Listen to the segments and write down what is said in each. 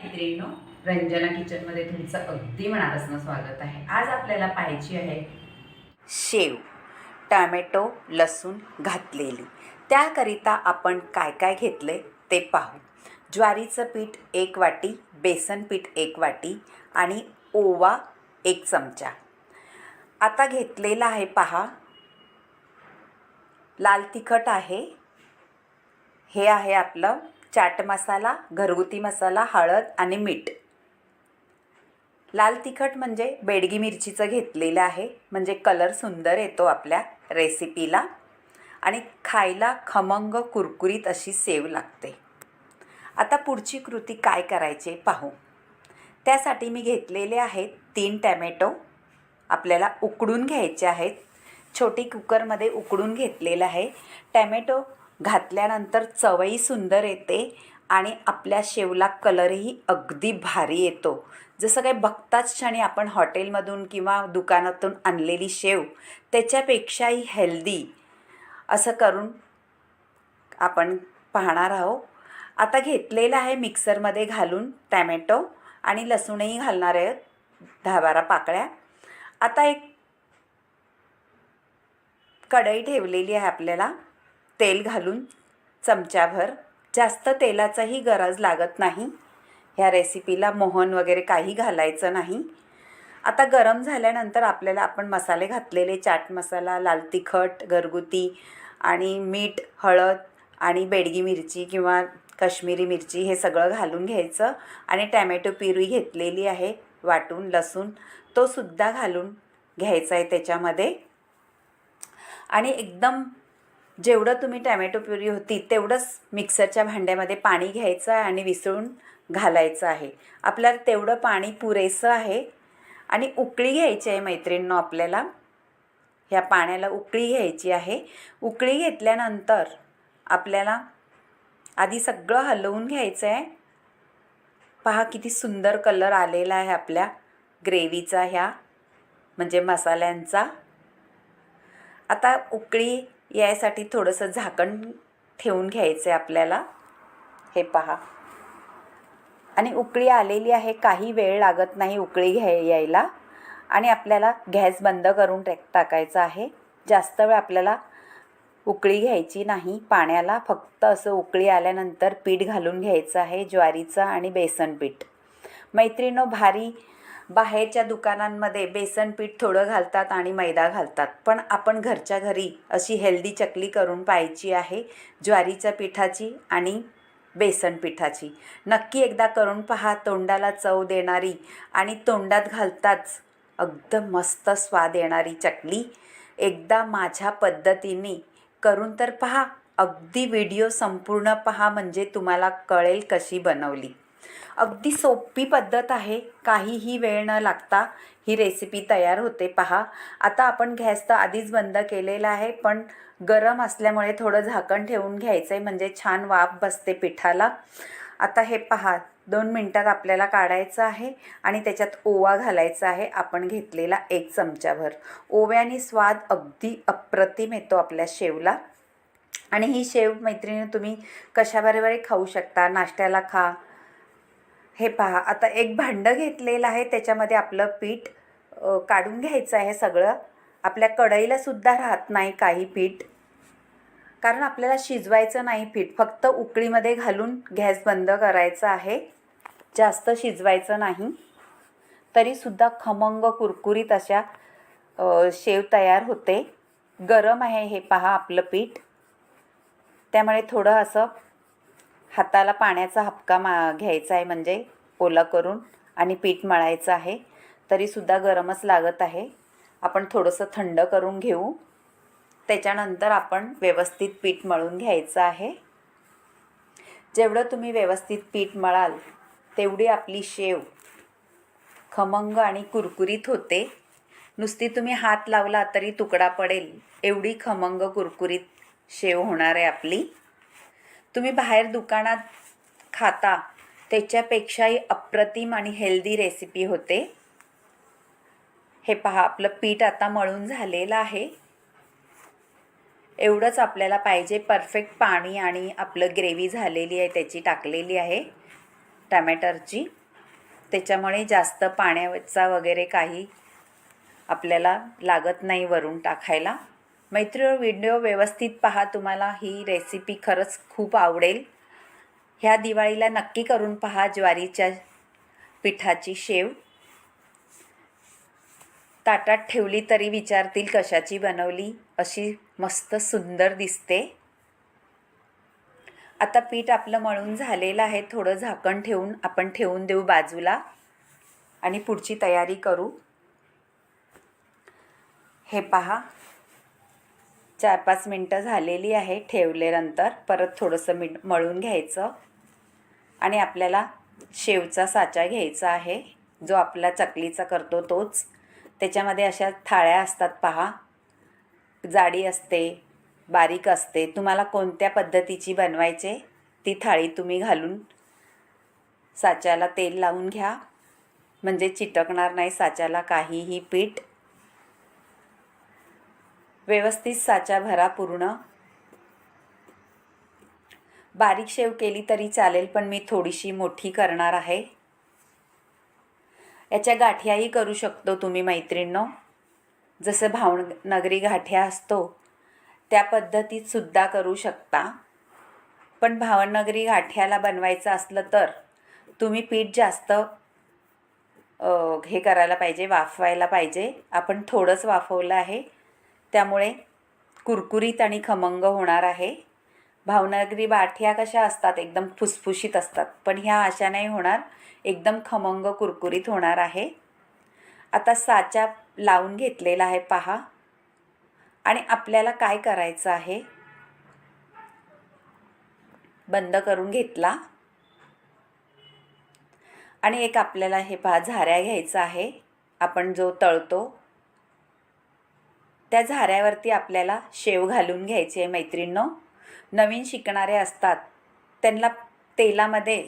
मित्रांनो, रंजना किचनमध्ये तुमचं अगदी मनापासून स्वागत आहे. आज आपल्याला पाहायची आहे शेव, टोमॅटो, लसूण घातलेली. त्याकरिता आपण काय काय घेतले ते पाहू. ज्वारीचं पीठ 1 वाटी, बेसन पीठ 1 वाटी आणि ओवा 1 चमचा. आता घेतलेला आहे पहा, लाल तिखट आहे, हे आहे आपलं चाट मसाला, घरगुती मसाला, हळद आणि मीठ. लाल तिखट म्हणजे बेडगी मिरचीचं घेतलेलं आहे, म्हणजे कलर सुंदर येतो आपल्या रेसिपीला आणि खायला खमंग कुरकुरीत अशी सेव लागते. आता पुढची कृती काय करायचे पाहू. त्यासाठी मी घेतलेले आहेत 3 टॅमॅटो. आपल्याला उकडून घ्यायचे आहेत. छोटी कुकरमध्ये उकडून घेतलेलं आहे. टॅमॅटो घातल्यानंतर चवही सुंदर येते आणि आपल्या शेवला कलरही अगदी भारी येतो. जसं काही बघताच क्षणी आपण हॉटेलमधून किंवा दुकानातून आणलेली शेव त्याच्यापेक्षाही हेल्दी असं करून आपण पाहणार आहोत. आता घेतलेलं आहे मिक्सरमध्ये घालून टॅमॅटो आणि लसूणही घालणार आहेत 10-12 पाकळ्या. आता एक कढई ठेवलेली आहे, आपल्याला तेल घालून चमचाभर. जास्त तेलाचाही गरज लागत नाही ह्या रेसिपीला, मोहन वगैरे काही घालायचं नाही. आता गरम झाल्यानंतर आपल्याला आपण मसाले घातलेले चाट मसाला, लाल तिखट घरगुती आणि मीठ, हळद आणि बेडगी मिरची किंवा काश्मीरी मिरची हे सगळं घालून घ्यायचं आणि टॅमॅटो प्युरी घेतलेली आहे वाटून, लसूण तो सुद्धा घालून घ्यायचा आहे त्याच्यामध्ये. आणि एकदम जेवढं तुम्ही टॅमॅटो प्युरी होती तेवढंच मिक्सरच्या भांड्यामध्ये पाणी घ्यायचं आहे आणि विसळून घालायचं आहे. आपल्याला तेवढं पाणी पुरेसं आहे आणि उकळी घ्यायची आहे मैत्रिणींनो. आपल्याला ह्या पाण्याला उकळी घ्यायची आहे. उकळी घेतल्यानंतर आपल्याला आधी सगळं हलवून घ्यायचं आहे. पहा किती सुंदर कलर आलेला आहे आपल्या ग्रेव्हीचा, ह्या म्हणजे मसाल्यांचा. आता उकळी यायसाठी थोडंसं झाकण ठेवून घ्यायचं आहे आपल्याला. हे पहा, आणि उकळी आलेली आहे, काही वेळ लागत नाही उकळी यायला. आणि आपल्याला गॅस बंद करून टाकायचा आहे. जास्त वेळ आपल्याला उकळी घ्यायची नाही पाण्याला. फक्त असं उकळी आल्यानंतर पीठ घालून घ्यायचं आहे, ज्वारीचं आणि बेसन पीठ. मैत्रिणींनो, बाहेरच्या दुकानांमध्ये बेसन पीठ थोडं घालतात आणि मैदा घालतात, पण आपण घरच्या घरी अशी हेल्दी चकली करून पाहायची आहे ज्वारीच्या पिठाची आणि बेसन पिठाची. नक्की एकदा करून पहा, तोंडाला चव देणारी आणि तोंडात घालताच एकदम मस्त स्वाद येणारी चकली. एकदा माझ्या पद्धतीने करून तर पहा, अगदी व्हिडिओ संपूर्ण पहा म्हणजे तुम्हाला कळेल कशी बनवली. अगदी सोपी पद्धत आहे, काहीही वेळ न लागता ही रेसिपी तयार होते पहा. आता आपण गॅस तर आधीच बंद केलेला आहे, पण गरम असल्यामुळे थोडं झाकण ठेवून घ्यायचं आहे म्हणजे छान वाफ बसते पिठाला. आता हे पहा, 2 मिनटात आपल्याला काढायचं आहे आणि त्याच्यात ओवा घालायचा आहे आपण घेतलेला 1 चमचाभर. ओव्याने स्वाद अगदी अप्रतिम येतो आपल्या शेवला. आणि ही शेव मैत्रिणी तुम्ही कशाबरोबर खाऊ शकता, नाश्त्याला खा. हे पहा, आता एक भांडं घेतलेलं आहे, त्याच्यामध्ये आपलं पीठ काढून घ्यायचं आहे सगळं. आपल्या कढईला सुद्धा राहत नाही काही पीठ, कारण आपल्याला शिजवायचं नाही पीठ, फक्त उकळीमध्ये घालून गॅस बंद करायचा आहे. जास्त शिजवायचं नाही, तरीसुद्धा खमंग कुरकुरीत अशा शेव तयार होते. गरम आहे हे पहा आपलं पीठ, त्यामुळे थोडं असं हाताला पाण्याचा हपका घ्यायचा आहे म्हणजे ओला करून आणि पीठ मळायचं आहे. तरीसुद्धा गरमच लागत आहे. आपण थोडंसं थंड करून घेऊ, त्याच्यानंतर आपण व्यवस्थित पीठ मळून घ्यायचं आहे. जेवढं तुम्ही व्यवस्थित पीठ मळाल तेवढी आपली शेव खमंग आणि कुरकुरीत होते. नुसती तुम्ही हात लावला तरी तुकडा पडेल एवढी खमंग कुरकुरीत शेव होणार आहे आपली. तुम्ही बाहेर दुकानात खाता त्याच्यापेक्षाही अप्रतिम आणि हेल्दी रेसिपी होते. हे पहा, आपलं पीठ आता मळून झालेलं आहे. एवढंच आपल्याला पाहिजे, परफेक्ट पाणी आणि आपलं ग्रेव्ही झालेली आहे त्याची टाकलेली आहे. टमॅटरची, त्याच्यामुळे जास्त पाण्याचा वगैरे काही आपल्याला लागत नाही वरून टाकायला. मैत्रिणी, व्हिडिओ व्यवस्थित पहा, तुम्हाला ही रेसिपी खरंच खूप आवडेल. ह्या दिवाळीला नक्की करून पहा ज्वारीच्या पिठाची शेव. ताटात ठेवली तरी विचारतील कशाची बनवली, अशी मस्त सुंदर दिसते. आता पीठ आपलं मळून झालेलं आहे. थोडं झाकण ठेवून आपण ठेवून देऊ बाजूला आणि पुढची तयारी करू. हे पहा, 4-5 मिनटं झालेली आहे. ठेवल्यानंतर परत थोडंसं मळून घ्यायचं आणि आपल्याला शेवचा साचा घ्यायचा आहे, जो आपला चकलीचा करतो तोच. त्याच्यामध्ये अशा थाळ्या असतात पहा, जाडी असते, बारीक असते. तुम्हाला कोणत्या पद्धतीची बनवायचे ती थाळी तुम्ही घालून साच्याला तेल लावून घ्या, म्हणजे चिटकणार नाही साच्याला काहीही पीठ. व्यवस्थित साचा भरा पूर्ण. बारीक शेव केली तरी चालेल, पण मी थोडीशी मोठी करणार आहे. याच्या गाठ्याही करू शकतो तुम्ही मैत्रिणींनो. जसं भावनगरी गाठ्या असतो त्या पद्धतीत सुद्धा करू शकता. पण भावनगरी गाठ्याला बनवायचं असलं तर तुम्ही पीठ जास्त हे करायला पाहिजे, वाफवायला पाहिजे. आपण थोडंच वाफवलं आहे, त्यामुळे कुरकुरीत आणि खमंग होणार आहे. भावनगरी गाठ्या कशा असतात, एकदम फुसफुशीत असतात, पण ह्या अशा नाही होणार, एकदम खमंग कुरकुरीत होणार आहे. आता साचा लावून घेतलेला आहे पहा. आणि आपल्याला काय करायचं आहे, बंद करून घेतला आणि एक आपल्याला हे पहा झाऱ्या घ्यायचा आहे. आपण जो तळतो त्या झाऱ्यावरती आपल्याला शेव घालून घ्यायची आहे. मैत्रिणींनो, नवीन शिकणारे असतात त्यांना तेलामध्ये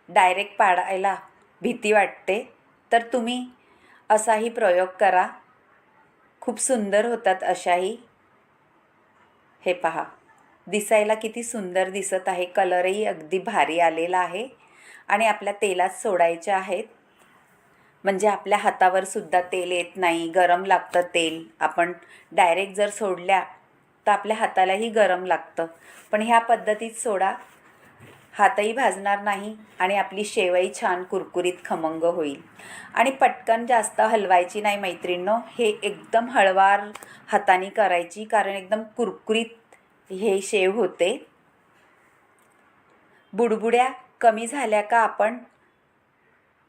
डायरेक्ट पाडायला भीती वाटते, तर तुम्ही असाही प्रयोग करा, खूप सुंदर होतात अशाही. हे पहा, दिसायला किती सुंदर दिसत आहे, कलरही अगदी भारी आलेला आहे. आणि आपल्या तेलात सोडायच्या आहेत, म्हणजे आपल्या हातावर सुद्धा तेल येत नाही. गरम लागतं तेल, आपण डायरेक्ट जर सोडल्या तर आपल्या हातालाही गरम लागतं. पण ह्या पद्धतीत सोडा, हातही भाजणार नाही आणि आपली शेवई छान कुरकुरीत खमंग होईल. आणि पटकन जास्त हलवायची नाही मैत्रिणींनो, हे एकदम हळवार हाताने करायची, कारण एकदम कुरकुरीत हे शेव होते. बुडबुड्या कमी झाल्या का आपण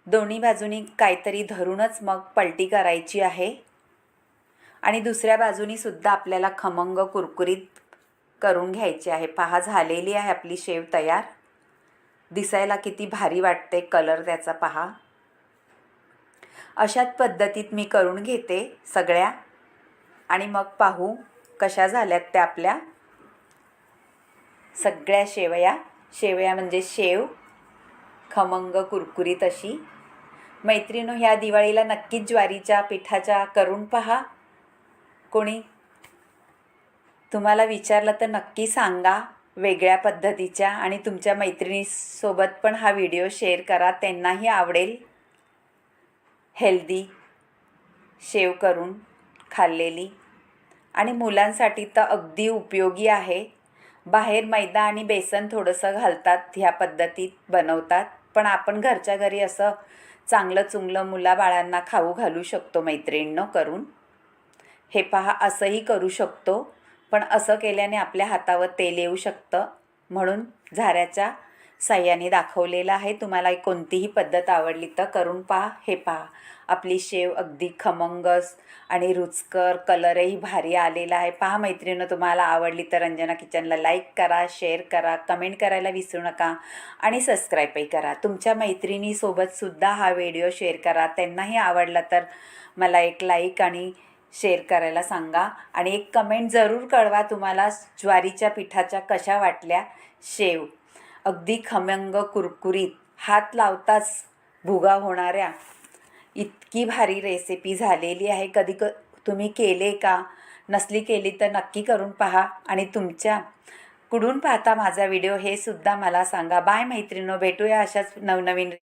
दोन्ही बाजूनी काहीतरी धरूनच मग पलटी करायची आहे. आणि दुसऱ्या बाजूनी सुद्धा आपल्याला खमंग कुरकुरीत करून घ्यायची आहे. पहा, झालेली आहे आपली शेव तयार. दिसायला किती भारी वाटते, कलर त्याचा पहा. अशाच पद्धतीत मी करून घेते सगळ्या आणि मग पाहू कशा झाल्यात त्या आपल्या सगळ्या शेवया म्हणजे शेव खमंग कुरकुरीत अशी. मैत्रिणींनो, ह्या दिवाळीला नक्कीच ज्वारीच्या पिठाच्या करून पहा. कोणी तुम्हाला विचारलं तर नक्की सांगा वेगळ्या पद्धतीच्या, आणि तुमच्या मैत्रिणीसोबत पण हा व्हिडिओ शेअर करा, त्यांनाही आवडेल. हेल्दी शेव करून खाल्लेली, आणि मुलांसाठी तर अगदी उपयोगी आहे. बाहेर मैदा आणि बेसन थोडंसं घालतात, ह्या पद्धतीत बनवतात, पण आपण घरच्या घरी असं चांगलं चुंगलं मुलाबाळांना खाऊ घालू शकतो मैत्रिणींनो करून. हे पहा, असंही करू शकतो, पण असं केल्याने आपल्या हातावर तेल येऊ शकतं, म्हणून झाऱ्याच्या साह्याने दाखवलेलं आहे. तुम्हाला कोणतीही पद्धत आवडली तर करून पहा. हे पहा, आपली शेव अगदी खमंगस आणि रुचकर, कलरही भारी आलेला आहे. पहा मैत्रिणींनो, तुम्हाला आवडली तर रंजना किचनला लाईक करा, शेअर करा, कमेंट करायला विसरू नका आणि सबस्क्राईबही करा. तुमच्या मैत्रिणीसोबतसुद्धा हा व्हिडिओ शेअर करा, त्यांनाही आवडला तर मला एक लाईक आणि शेअर करायला सांगा, आणि एक कमेंट जरूर कळवा तुम्हाला ज्वारीच्या पिठाच्या कशा वाटल्या शेव. अगदी खमंग कुरकुरीत, हात लावताच भुगा होणाऱ्या इतकी भारी रेसिपी झालेली आहे. कधी तुम्ही केले का? नसली केली तर नक्की करून पहा, आणि तुमच्या कुठून पाहता माझा व्हिडिओ हे सुद्धा मला सांगा. बाय मैत्रिणींनो, भेटूया अशाच नवनवीन